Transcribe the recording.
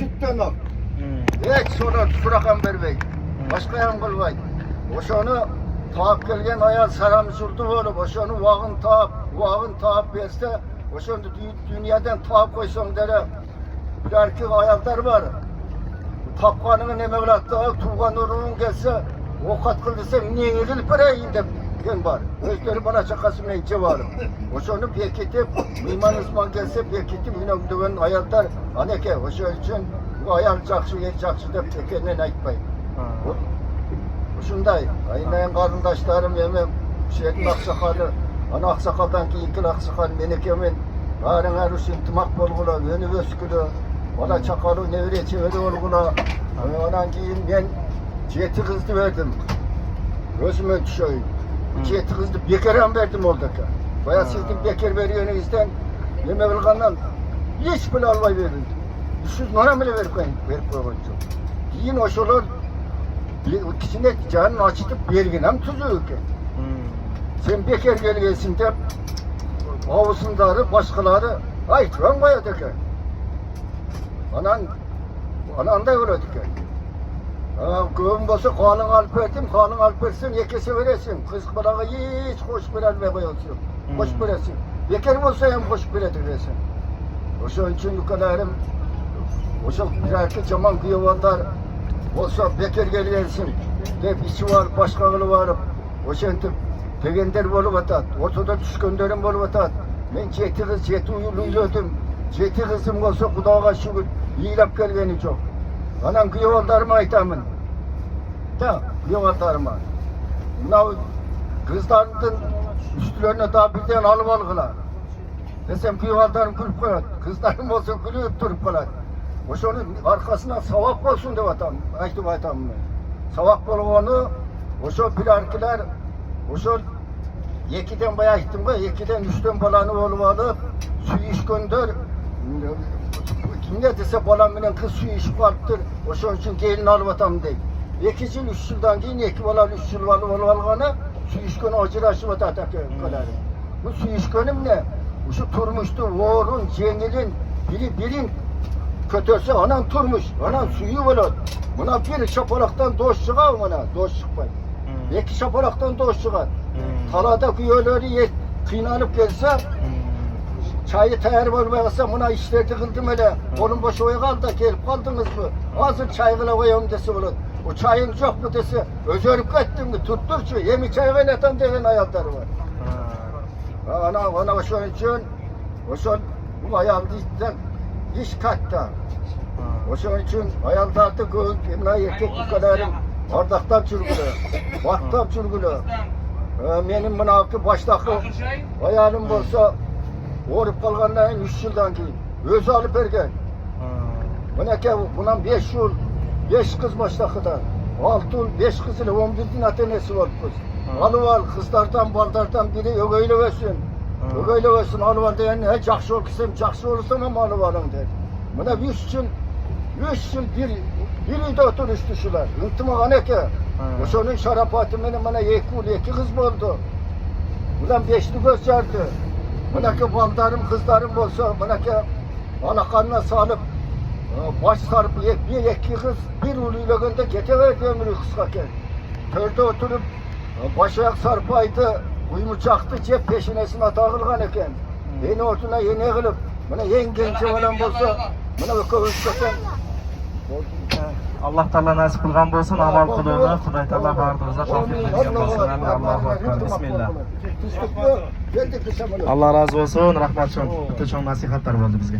kütten ol. Hiç surakan vermeyin. Başka yan kılmayın. Oşonu taap gelgen ayal saram sürdü olup, oşonu vağın taap verse, oşonu dünyadan taap koysan dere, bir erkek ayallar var. Tapkanını ne mevlatta, tuğan urun gelse, o katkıl desem, niye edilip parayı de gen var. Özleri bana çakasımla içe varım. Oşonu bekitip, Mimar Osman gelse bekitip, yine ayallar, aneke, oşon için, bu ayal çakşı, yer çakşı da tekenlen aytmayın. Şunday, aynen karındaşlarım yemin, şeyin aksakalı, ana aksakaldan ki ikil aksakal menekemin, ağrın arus intimak bolgula, önü öskülü, ona çakalı nevre çeviri olgula, onan kiyin ben 7 kızdı verdim, gözüme düşeyim. 7 kızdı bekeram verdim oldaka. Baya sizin beker veriyorsunuzdan, yeme bilgandan, hiç bile almay verildi. 300 nara bile verip koyacağım. Yiyin oşulur, İkisinde canını açıtıp verginem tuzuyor ki. Sen bekar gelgesin de avusundары, başkaları aytıran koyadı ki. Anan da öyle ki. Köyüm olsa kanın alıp verdim, kanın alıp versin, yekesi veresin. Kız bana hiç hoş verme koyuyorsun. Hoş veresin. Bekar olsa hem hoş veresin. O şun için bu kadarım. O şun bir zaman kıyıvanlar. Olsa bekar gelirsin, hep içi var, başkaları var. O şentip, tegender bolup atat, ortada düşkönlerim bolup atat. Ben 7 kız, 7 uyuluyordum. 7 kızım olsa Kudağa şükür, iyilap gelgeni çok. Anam kıyıvallarıma aytamın. Kıyıvallarıma. Buna kızlarının üstlerine daha birden alıp algılar. Desem kıyıvallarım gülüp koyar, kızlarım olsa gülüp durup koyar. Oşonun arkasına savak olsun de vatam, aytım aytamını. Savak bolğonu, oşo pilarkiler, oşo 2'den bayağı gittim ki, 2'den 3'ten balanı olup alıp, suyu iş gönder. Kim ne dese balan bilen kız suyu iş vardır, oşon için gelin alıp atam deyip. 2 yıl, 3 yıldan keyin 2 balan 3 yıl olup alğanı, suyu iş gönü acıraşıp atak Bu suyu iş gönüm ne? Şu turmuştu, Uğur'un, Cenil'in, birin kötüsü anan turmuş, anan suyu olur. Buna bir şapalaktan doş çıkar buna, doş çıkmay. 2 şapalaktan doş çıkar. Talada kuyuları kıynalıp gelse, çayı tayar olmayasa buna işlerdi kıldım hele. Onun boş oya kaldı da gelip kaldınız mı? Hazır çay kıla koyalım dese olur. O çayın yok mu dese, özörüp gittin mi? Tuttur şu, yemi çay kaynatan degen hayatları var. Ana şunun için, bu hayalda iş katta. O için hayallarda göğün, erkek bu kadarım, ardaktan çürgülü, baktan çürgülü. Benim buna baştaki hayalim olsa, orup kalganların 3 yıldan keyin, özü alıp ergen. Buna 5 yıl, 5 kız baştakıda, 6 yıl, 5 kız ile 11'din atenesi var kız. Alıval, kızlardan, baldardan biri ögeyle versin. Ögeyle versin, alıval diyen, he jakşı olsam, jakşı olursam ama alıvalım der. Buna 3 yıl biri de oturuştu şular. Unutma aneke. O şunun şarapatı benim bana 2 kız oldu. Ulan 5'li göz yardı. Bana baldarım, kızlarım olsa, bana alakanına salıp, baş sarıp, 2 kız, bir uluyla gönde geteverdi ömrü kıskaken. Törde oturup, baş ayak sarpaydı, uyumu çaktı, cep peşinesine takılgan eken. Beni ortuna yeni kılıp, bana genci olan olsa, bana kövüştesen. Allah Teala nasip kılgan bolsun, amal kılığını, Huday Teala bardığınıza tavfiq bergen bolsun. Allahu akbar. Bismillah. Allah razı olsun, rahmat çoğun. Bütün çoğun nasihatlar oldu bizge.